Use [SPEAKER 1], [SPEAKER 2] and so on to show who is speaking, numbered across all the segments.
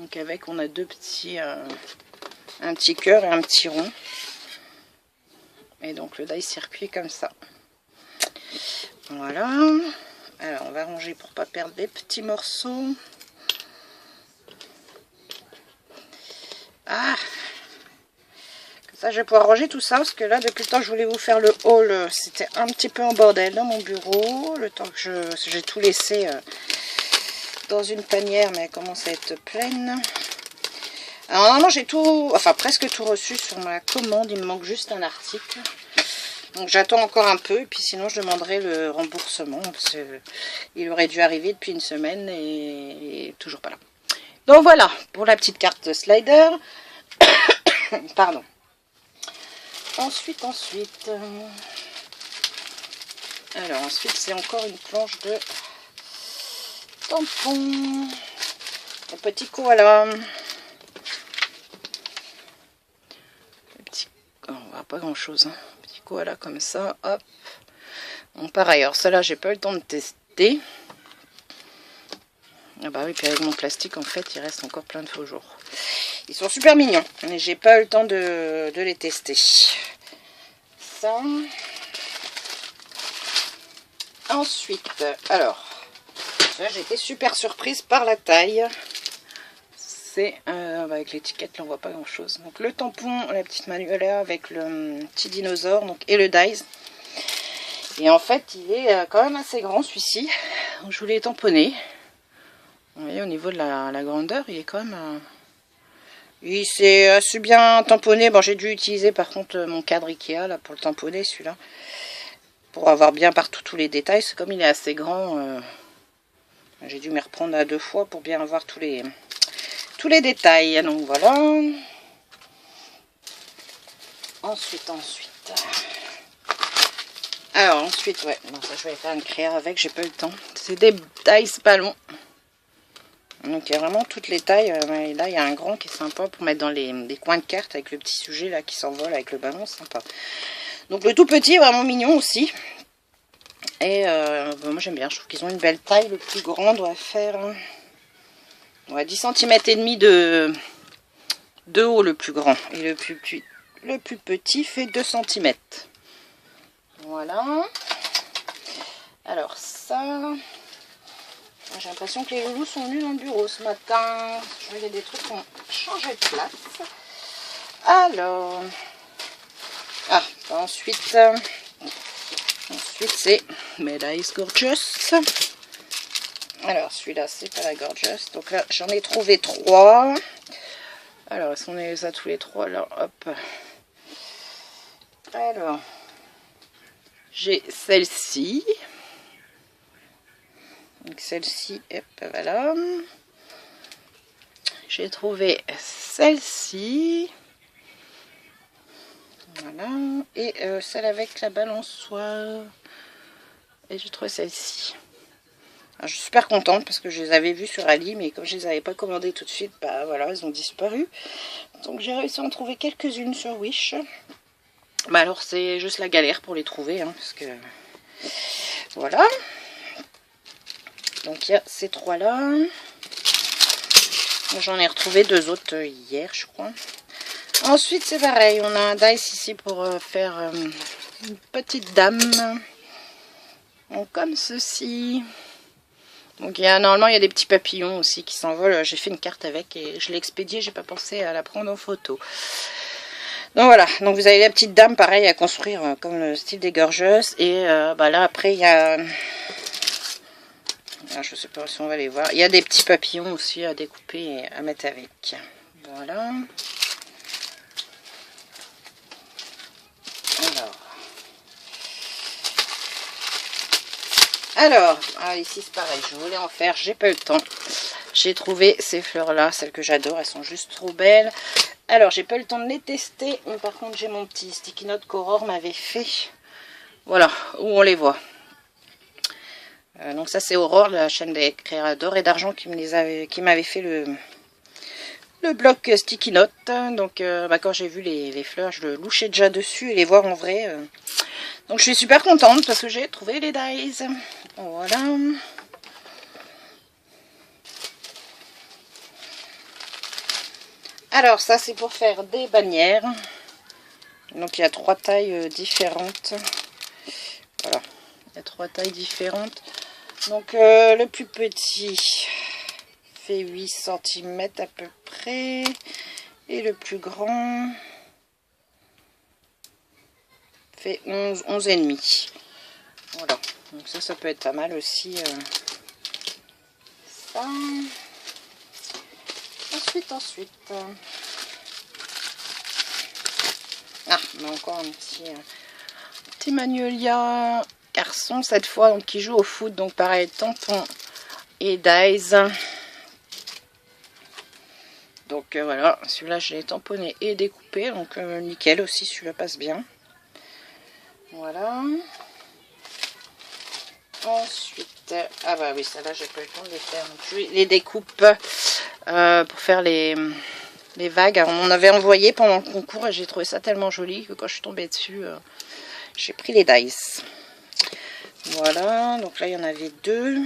[SPEAKER 1] Donc avec, on a deux petits, un petit cœur et un petit rond. Et donc le die circuit comme ça. Voilà. Alors on va ranger pour pas perdre les petits morceaux. Ah, ça je vais pouvoir ranger tout ça parce que là depuis le temps que je voulais vous faire le haul, c'était un petit peu en bordel dans mon bureau. Le temps que j'ai tout laissé dans une panière, mais elle commence à être pleine. Alors normalement j'ai tout, enfin presque tout reçu sur ma commande, il me manque juste un article. Donc j'attends encore un peu et puis sinon je demanderai le remboursement parce qu'il aurait dû arriver depuis une semaine et toujours pas là. Donc voilà pour la petite carte de slider. Pardon. Ensuite. Alors ensuite c'est encore une planche de tampons. Un petit koala. On voit pas grand chose. Hein. Petit koala comme ça. Hop. Bon, pareil. Alors celle-là j'ai pas eu le temps de tester. Ah bah oui, puis avec mon plastique en fait il reste encore plein de faux jours. Ils sont super mignons, mais j'ai pas eu le temps de les tester. Ça. Ensuite, alors, j'ai été super surprise par la taille. C'est avec l'étiquette, là on voit pas grand chose. Donc le tampon, la petite manuela avec le petit dinosaure, donc et le dies. Et en fait, il est quand même assez grand celui-ci. Je voulais tamponner. Vous voyez, au niveau de la grandeur, il est quand même. Il s'est assez bien tamponné. Bon, j'ai dû utiliser par contre mon cadre Ikea là pour le tamponner celui-là. Pour avoir bien partout tous les détails. C'est comme il est assez grand. J'ai dû m'y reprendre à 2 fois pour bien avoir tous les détails. Donc voilà. Ensuite. Alors ensuite, ouais. Non, ça je vais faire une créa avec. J'ai pas eu le temps. C'est des dice ballons. Donc il y a vraiment toutes les tailles. Et là il y a un grand qui est sympa pour mettre dans les coins de carte avec le petit sujet là qui s'envole avec le ballon, sympa. Donc le tout petit est vraiment mignon aussi. Et moi j'aime bien, je trouve qu'ils ont une belle taille. Le plus grand doit faire 10 cm et demi de haut le plus grand. Et le plus petit fait 2 cm. Voilà. Alors ça... J'ai l'impression que les loulous sont venus dans le bureau ce matin. Je voyais des trucs qui ont changé de place. Alors. Ah, ensuite c'est Medaïs Gorgeous. Alors, celui-là, c'est pas la Gorgeous. Donc là, j'en ai trouvé 3. Alors, est-ce qu'on a ça tous les 3 là? Hop. Alors, j'ai celle-ci. Donc celle-ci, hop, voilà. J'ai trouvé celle-ci. Voilà. Et celle avec la balançoire. Et j'ai trouvé celle-ci. Je suis super contente parce que je les avais vues sur Ali, mais comme je les avais pas commandées tout de suite, bah voilà, elles ont disparu. Donc j'ai réussi à en trouver quelques-unes sur Wish. Bah alors c'est juste la galère pour les trouver, hein, parce que voilà. Donc il y a ces 3 là. J'en ai retrouvé 2 autres hier, je crois. Ensuite c'est pareil, on a un dice ici pour faire une petite dame. Donc comme ceci. Donc normalement il y a des petits papillons aussi qui s'envolent. J'ai fait une carte avec et je l'ai expédiée, j'ai pas pensé à la prendre en photo. Donc voilà, donc vous avez la petite dame pareil à construire comme le style des Gorgeous. Et bah là après il y a... Alors, je sais pas si on va les voir. Il y a des petits papillons aussi à découper et à mettre avec. Voilà. Alors, ici c'est pareil. Je voulais en faire, j'ai pas eu le temps. J'ai trouvé ces fleurs là, celles que j'adore. Elles sont juste trop belles. Alors, j'ai pas eu le temps de les tester. Mais par contre, j'ai mon petit sticky note qu'Aurore m'avait fait. Voilà, où on les voit. Donc ça c'est Aurore, la chaîne des créateurs et d'argent qui m'avait fait le bloc sticky note. Donc quand j'ai vu les fleurs, je le louchais déjà dessus et les voir en vrai. Donc je suis super contente parce que j'ai trouvé les dies. Voilà. Alors ça c'est pour faire des bannières. Donc il y a 3 tailles différentes. Voilà, il y a 3 tailles différentes. Donc le plus petit fait 8 cm à peu près. Et le plus grand fait 11 et demi. Voilà, donc ça peut être pas mal aussi. Ça. Ensuite. Ah, mais encore un petit Magnolia garçon cette fois, donc qui joue au foot, donc pareil, tampon et dies. Donc voilà, celui-là je l'ai tamponné et découpé, donc nickel aussi, celui-là passe bien. Voilà. Ensuite, ah bah oui, ça là j'ai pas eu le temps de les faire. Donc, je les découpe pour faire les vagues. Alors, on avait envoyé pendant le concours et j'ai trouvé ça tellement joli que quand je suis tombée dessus, j'ai pris les dice. Voilà, donc là il y en avait 2.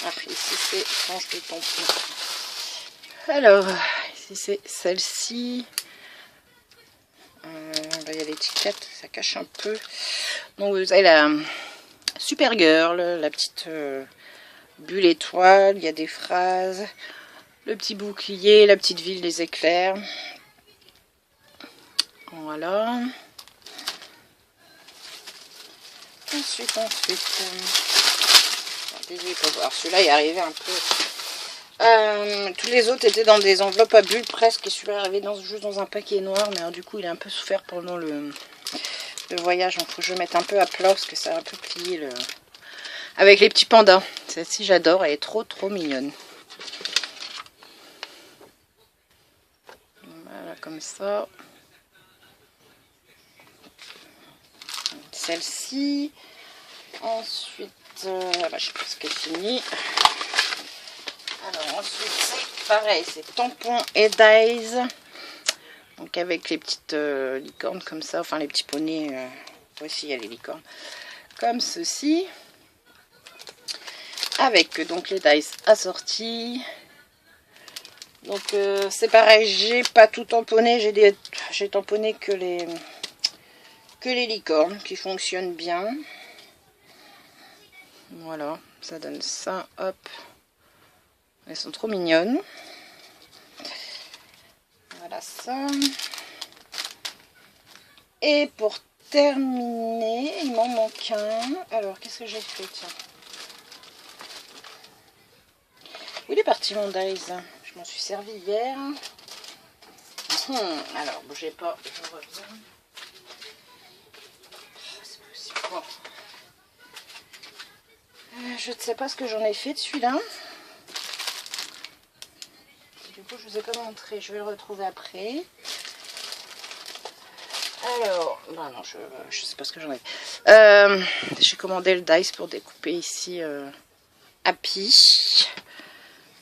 [SPEAKER 1] Ah, ici c'est tranche de tampon. Alors, ici c'est celle-ci. Là il y a l'étiquette, ça cache un peu. Donc vous avez la Supergirl, la petite bulle étoile, il y a des phrases, le petit bouclier, la petite ville des éclairs. Voilà. Ensuite. Désolé pour voir. Celui-là est arrivé un peu. Tous les autres étaient dans des enveloppes à bulles presque. Et celui-là est arrivé juste dans un paquet noir. Mais alors, du coup, il a un peu souffert pendant le voyage. Donc, il faut que je mette un peu à plat parce que ça a un peu plié le. Avec les petits pandas. Celle-ci, j'adore. Elle est trop mignonne. Voilà, comme ça. Celle-ci. Ensuite, bah, je pense qu'elle est finie. Alors ensuite, c'est pareil, c'est tampon et dies. Donc avec les petites licornes comme ça, enfin les petits poneys. Voici, il y a les licornes. Comme ceci. Avec donc les dies assortis. Donc c'est pareil, j'ai pas tout tamponné, j'ai tamponné que les licornes qui fonctionnent bien. Voilà, ça donne ça, hop. Elles sont trop mignonnes. Voilà ça. Et pour terminer, il m'en manque un. Alors, qu'est-ce que j'ai fait, tiens. Où il est parti mon dies? Je m'en suis servi hier. Alors, bougez pas, je reviens. C'est possible. Bon. Je ne sais pas ce que j'en ai fait de celui-là. Du coup, je vous ai pas montré. Je vais le retrouver après. Alors, bah non, je sais pas ce que j'en ai fait. J'ai commandé le dice pour découper ici Happy.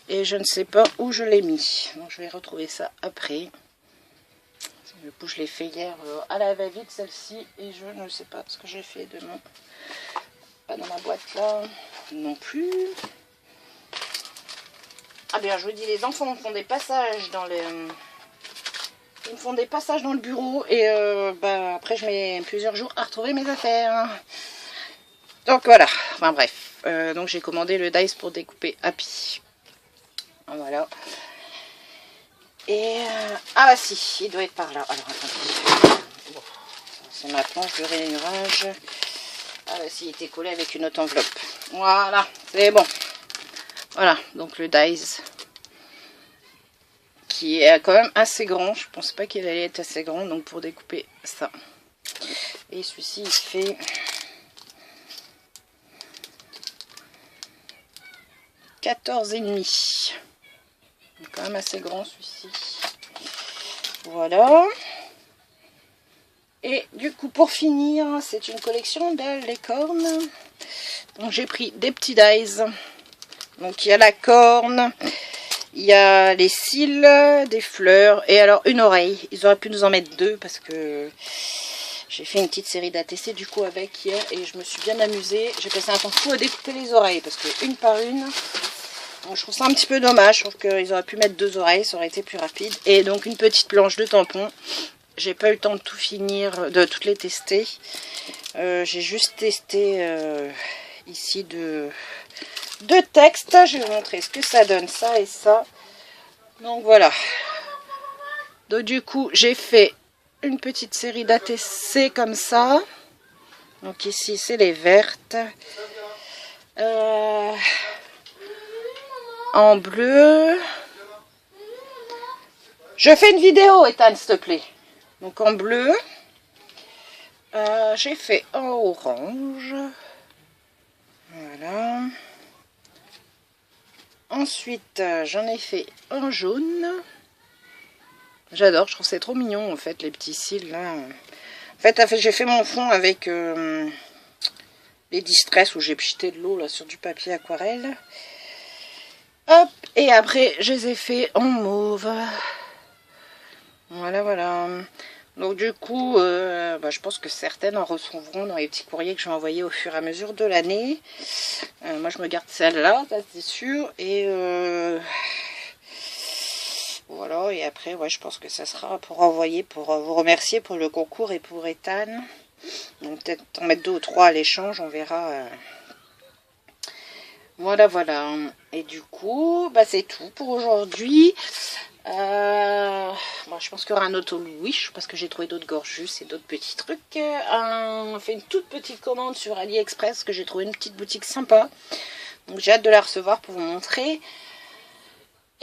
[SPEAKER 1] Et je ne sais pas où je l'ai mis. Donc, je vais retrouver ça après. Du coup, je l'ai fait hier à la va-vite, celle-ci. Et je ne sais pas ce que j'ai fait demain. Pas dans ma boîte là non plus. Ah bien, je vous dis, les enfants me font des passages dans les... Ils me font des passages dans le bureau et bah, après je mets plusieurs jours à retrouver mes affaires. Donc voilà, enfin bref. Donc j'ai commandé le dice pour découper Happy. Voilà. Et ah bah si, il doit être par là. Alors attendez. Bon, c'est ma planche de rainurage. Ah bah si, il était collé avec une autre enveloppe. Voilà, c'est bon. Voilà, donc le dice qui est quand même assez grand. Je pense pas qu'il allait être assez grand, donc pour découper ça. Et celui-ci, il fait 14,5. Quand même assez grand celui-ci. Voilà. Et du coup, pour finir, c'est une collection de licornes. Donc j'ai pris des petits dies. Donc il y a la corne, il y a les cils, des fleurs et alors une oreille. Ils auraient pu nous en mettre 2 parce que J'ai fait une petite série d'ATC du coup avec hier et je me suis bien amusée. J'ai passé un temps fou à découper les oreilles parce que une par une, donc, je trouve ça un petit peu dommage. Je trouve qu'ils auraient pu mettre 2 oreilles, ça aurait été plus rapide. Et donc une petite planche de tampons. J'ai pas eu le temps de tout finir, de toutes les tester. J'ai juste testé ici deux textes. Je vais vous montrer ce que ça donne, ça et ça. Donc voilà. Donc du coup, j'ai fait une petite série d'ATC comme ça. Donc ici, c'est les vertes. En bleu. Je fais une vidéo, Ethan, s'il te plaît. Donc en bleu. J'ai fait en orange. Voilà. Ensuite, j'en ai fait en jaune. J'adore, je trouve c'est trop mignon en fait, les petits cils là. En fait, j'ai fait mon fond avec les Distress où j'ai pchité de l'eau là sur du papier aquarelle. Hop, et après, je les ai fait en mauve. Voilà, voilà. Donc du coup, je pense que certaines en recevront dans les petits courriers que je vais envoyer au fur et à mesure de l'année. Moi, je me garde celle-là, ça c'est sûr. Et voilà, et après, ouais, je pense que ça sera pour envoyer, pour vous remercier pour le concours et pour Ethan. Donc peut-être en mettre 2 ou 3 à l'échange, on verra. Voilà, voilà. Et du coup, c'est tout pour aujourd'hui. Je pense qu'il y aura un auto wish parce que j'ai trouvé d'autres gorges et d'autres petits trucs. On fait une toute petite commande sur AliExpress que j'ai trouvé une petite boutique sympa. Donc j'ai hâte de la recevoir pour vous montrer.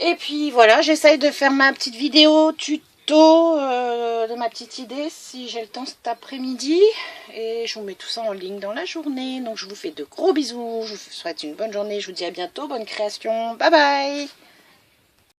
[SPEAKER 1] Et puis voilà, j'essaye de faire ma petite vidéo tuto de ma petite idée si j'ai le temps cet après-midi. Et je vous mets tout ça en ligne dans la journée. Donc je vous fais de gros bisous. Je vous souhaite une bonne journée. Je vous dis à bientôt. Bonne création. Bye bye.